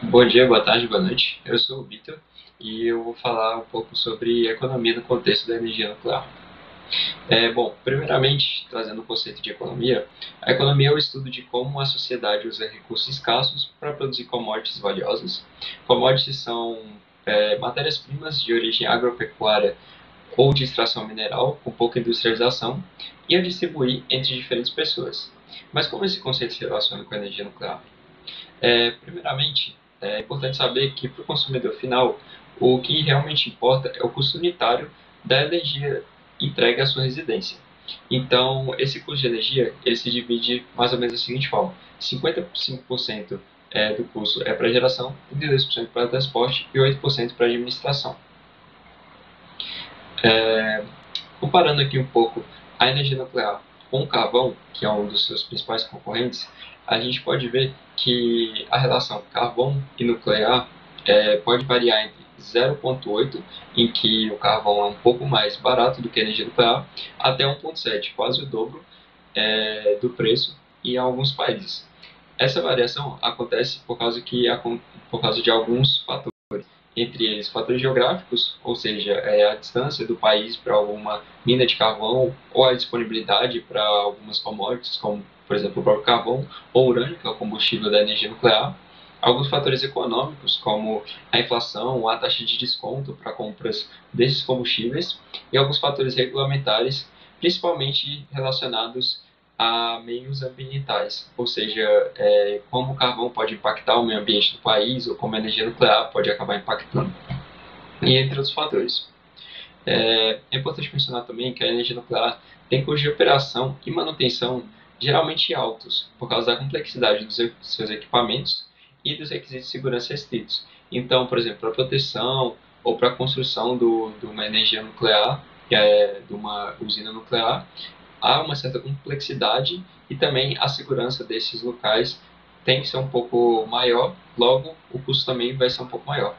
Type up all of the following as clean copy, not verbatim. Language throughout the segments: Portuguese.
Bom dia, boa tarde, boa noite. Eu sou o Vitor e eu vou falar um pouco sobre economia no contexto da energia nuclear. Bom, primeiramente, trazendo o conceito de economia, a economia é o estudo de como a sociedade usa recursos escassos para produzir commodities valiosas. Commodities são matérias-primas de origem agropecuária ou de extração mineral com pouca industrialização e a distribuir entre diferentes pessoas. Mas como esse conceito se relaciona com a energia nuclear? Primeiramente, é importante saber que para o consumidor final, o que realmente importa é o custo unitário da energia entregue à sua residência. Então, esse custo de energia ele se divide mais ou menos da seguinte forma: 55% do custo é para geração, 32% para transporte e 8% para administração. É, Comparando aqui um pouco a energia nuclear com o carvão, que é um dos seus principais concorrentes, a gente pode ver que a relação carvão e nuclear pode variar entre 0,8, em que o carvão é um pouco mais barato do que a energia nuclear, até 1,7, quase o dobro do preço em alguns países. Essa variação acontece por causa de alguns fatores, entre eles fatores geográficos, ou seja, a distância do país para alguma mina de carvão ou a disponibilidade para algumas commodities, como por exemplo o próprio carvão ou urânio, que é o combustível da energia nuclear. Alguns fatores econômicos, como a inflação, a taxa de desconto para compras desses combustíveis, e alguns fatores regulamentares, principalmente relacionados a meios ambientais, ou seja, como o carvão pode impactar o meio ambiente do país ou como a energia nuclear pode acabar impactando, e entre outros fatores. É importante mencionar também que a energia nuclear tem custos de operação e manutenção geralmente altos, por causa da complexidade dos seus equipamentos e dos requisitos de segurança restritos. Então, por exemplo, para a proteção ou para a construção de uma energia nuclear, de uma usina nuclear, há uma certa complexidade e também a segurança desses locais tem que ser um pouco maior, logo o custo também vai ser um pouco maior.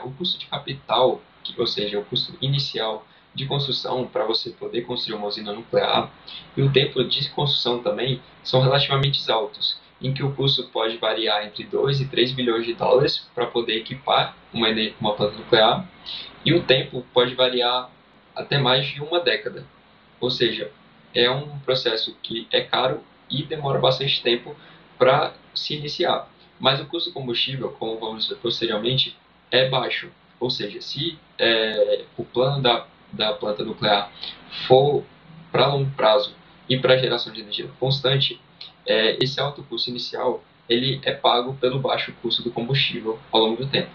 O custo de capital, ou seja, o custo inicial de construção para você poder construir uma usina nuclear e o tempo de construção também são relativamente altos, em que o custo pode variar entre 2 e 3 bilhões de dólares para poder equipar uma planta nuclear e o tempo pode variar até mais de uma década. Ou seja, é um processo que é caro e demora bastante tempo para se iniciar. Mas o custo do combustível, como vamos ver posteriormente, é baixo. Ou seja, se o plano da planta nuclear for para longo prazo e para geração de energia constante, esse alto custo inicial ele é pago pelo baixo custo do combustível ao longo do tempo.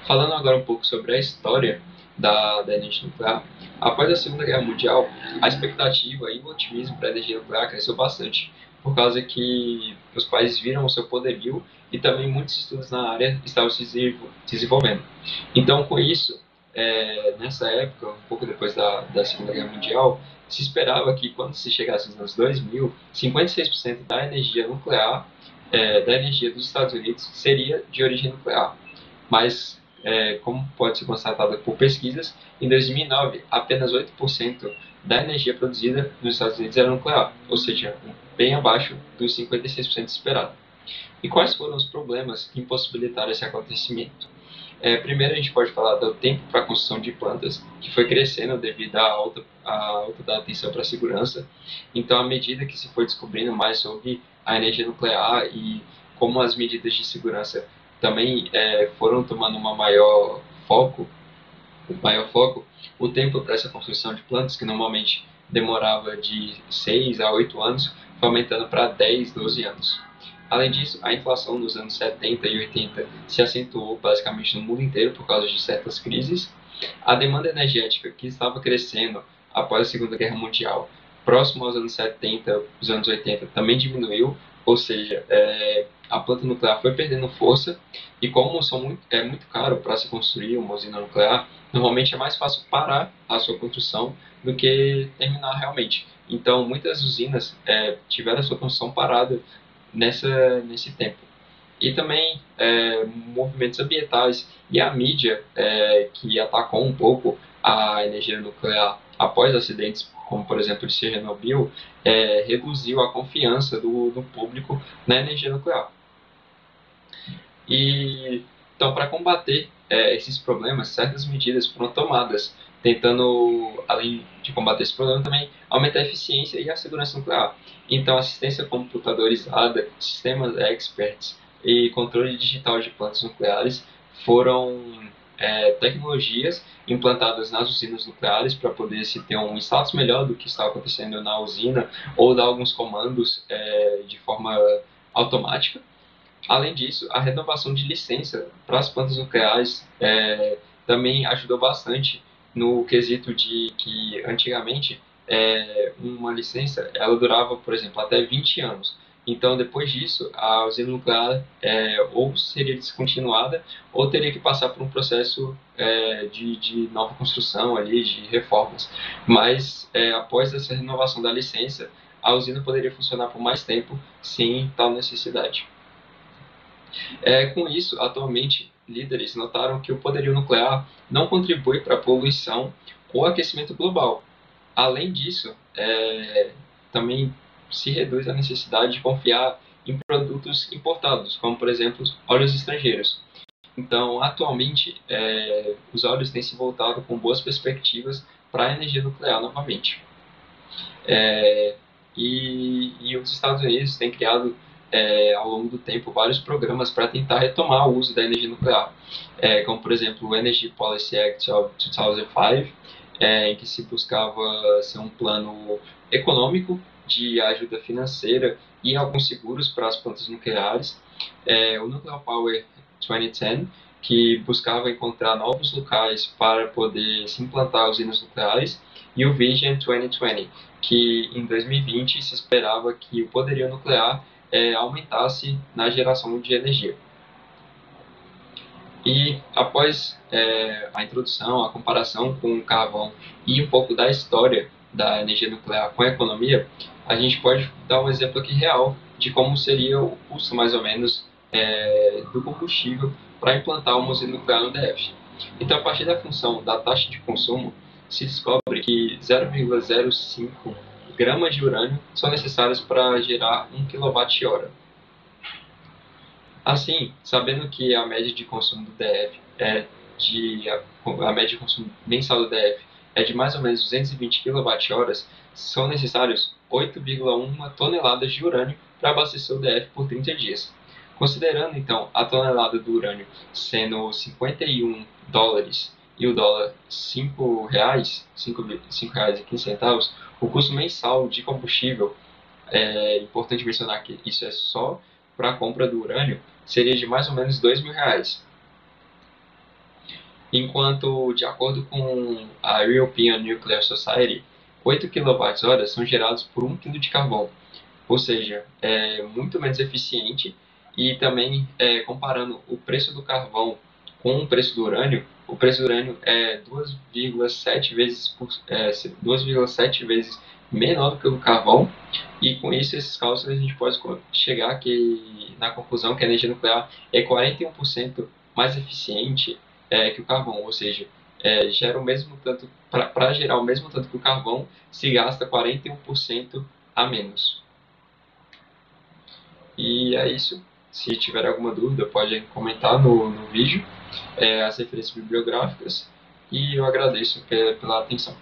Falando agora um pouco sobre a história da energia nuclear, após a Segunda Guerra Mundial, a expectativa e o otimismo para a energia nuclear cresceu bastante, por causa que os países viram o seu poderio e também muitos estudos na área estavam se desenvolvendo. Então, com isso, nessa época, um pouco depois da Segunda Guerra Mundial, se esperava que quando se chegasse nos anos 2000, 56% da energia nuclear, da energia dos Estados Unidos, seria de origem nuclear. Mas, como pode ser constatado por pesquisas, em 2009 apenas 8% da energia produzida nos Estados Unidos era nuclear, ou seja, bem abaixo dos 56% esperado. E quais foram os problemas que impossibilitaram esse acontecimento? Primeiro, a gente pode falar do tempo para a construção de plantas, que foi crescendo devido à alta da atenção para a segurança. Então, à medida que se foi descobrindo mais sobre a energia nuclear e como as medidas de segurança também foram tomando um maior foco, o tempo para essa construção de plantas, que normalmente demorava de 6 a 8 anos, foi aumentando para 10, 12 anos. Além disso, a inflação nos anos 70 e 80 se acentuou basicamente no mundo inteiro por causa de certas crises. A demanda energética, que estava crescendo após a Segunda Guerra Mundial, próximo aos anos 70, os anos 80, também diminuiu, ou seja, a planta nuclear foi perdendo força e como é muito caro para se construir uma usina nuclear, normalmente é mais fácil parar a sua construção do que terminar realmente. Então, muitas usinas tiveram a sua construção parada nesse tempo. E também movimentos ambientais e a mídia que atacou um pouco a energia nuclear após acidentes, como por exemplo de Chernobyl, reduziu a confiança do público na energia nuclear. E então, para combater esses problemas, certas medidas foram tomadas, tentando, além de combater esse problema, também aumentar a eficiência e a segurança nuclear. Então, assistência computadorizada, sistemas experts e controle digital de plantas nucleares foram tecnologias implantadas nas usinas nucleares para poder se ter um status melhor do que está acontecendo na usina ou dar alguns comandos de forma automática. Além disso, a renovação de licença para as plantas nucleares também ajudou bastante no quesito de que antigamente uma licença ela durava, por exemplo, até 20 anos. Então, depois disso, a usina nuclear ou seria descontinuada ou teria que passar por um processo de nova construção ali, de reformas. Mas, após essa renovação da licença, a usina poderia funcionar por mais tempo sem tal necessidade. Com isso, atualmente, líderes notaram que o poderio nuclear não contribui para a poluição ou aquecimento global. Além disso, também se reduz a necessidade de confiar em produtos importados, como, por exemplo, óleos estrangeiros. Então, atualmente, os óleos têm se voltado com boas perspectivas para a energia nuclear novamente. E os Estados Unidos têm criado, ao longo do tempo, vários programas para tentar retomar o uso da energia nuclear, como, por exemplo, o Energy Policy Act of 2005, em que se buscava ser um plano econômico de ajuda financeira e alguns seguros para as plantas nucleares, o Nuclear Power 2010, que buscava encontrar novos locais para poder se implantar usinas nucleares, e o Vision 2020, que em 2020 se esperava que o poderio nuclear aumentasse na geração de energia. E após a introdução, a comparação com o carvão e um pouco da história da energia nuclear com a economia, a gente pode dar um exemplo aqui real de como seria o custo, mais ou menos, do combustível para implantar uma usina nuclear no DF. Então, a partir da função da taxa de consumo, se descobre que 0,05 gramas de urânio são necessários para gerar 1 kWh. Assim, sabendo que a média de consumo do DF a média de consumo mensal do DF é de mais ou menos 220 kWh, são necessários 8,1 toneladas de urânio para abastecer o DF por 30 dias. Considerando então a tonelada do urânio sendo 51 dólares e o dólar 5 reais, 5,15, o custo mensal de combustível, é importante mencionar que isso é só para a compra do urânio, seria de mais ou menos R$ 2.000. Enquanto, de acordo com a European Nuclear Society, 8 kWh são gerados por 1 kg de carvão, ou seja, é muito menos eficiente. E também, comparando o preço do carvão com o preço do urânio, o preço do urânio é 2,7 vezes menor do que o do carvão. E com isso, esses cálculos, a gente pode chegar na conclusão que a energia nuclear é 41% mais eficiente que o carvão, ou seja, gera o mesmo tanto, para gerar o mesmo tanto que o carvão, se gasta 41% a menos. E é isso. Se tiver alguma dúvida, pode comentar no vídeo as referências bibliográficas. E eu agradeço pela atenção.